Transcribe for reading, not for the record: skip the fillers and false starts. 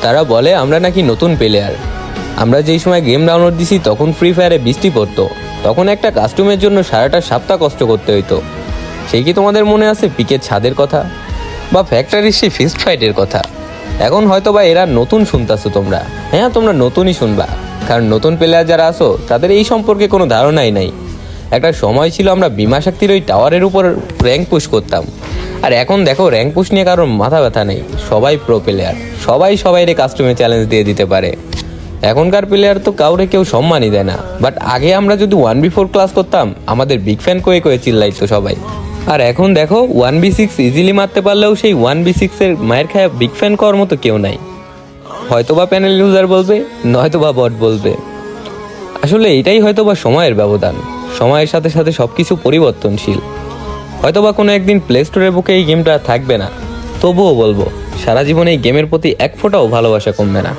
তারা বলে আমরা নাকি নতুন প্লেয়ার। আমরা যেই সময় গেম ডাউনলোড দিছি তখন ফ্রি ফায়ারে বৃষ্টি পড়তো, তখন একটা কাস্টমের জন্য সারাটা সপ্তাহ কষ্ট করতে হইতো। সেই কি তোমাদের মনে আছে পিকের ছাদের কথা, বা ফ্যাক্টরির সেই ফিস্ট ফাইটের কথা? এখন হয়তো বা এরা নতুন শুনতেছো তোমরা। হ্যাঁ, তোমরা নতুনই শুনবা, কারণ নতুন প্লেয়ার যারা আসো তাদের এই সম্পর্কে কোনো ধারণাই নাই। একটা সময় ছিল আমরা বিমা শক্তির ওই টাওয়ারের উপর র্যাঙ্ক পুশ করতাম, আর এখন দেখো র্যাঙ্ক পুশ নিয়ে কারোর মাথা ব্যথা নেই। সবাই প্রো প্লেয়ার, সবাইরে কাস্টমে চ্যালেঞ্জ দিয়ে দিতে পারে। এখনকার প্লেয়ার তো কাউরে কেউ সম্মানই দেয় না। বাট আগে আমরা যদি 1v4 ক্লাস করতাম, আমাদের বিগ ফ্যান কয়ে চিল্লাইতো সবাই। আর এখন দেখো 1v6 ইজিলি মারতে পারলেও সেই 1v6 এর মায়ের খায়া বিগ ফ্যান করার মতো কেউ নাই। হয়তোবা প্যানেল ইউজার বলবে, নয়তোবা বট বলবে। আসলে এটাই হয়তোবা সময়ের ব্যবধান। সময়ের সাথে সাথে সবকিছু পরিবর্তনশীল। হয়তোবা কোনো একদিন প্লে স্টোরের বুকে এই গেমটা থাকবে না, তবুও বলবো সারা জীবন এই গেমের প্রতি এক ফোঁটাও ভালোবাসা কমবে না।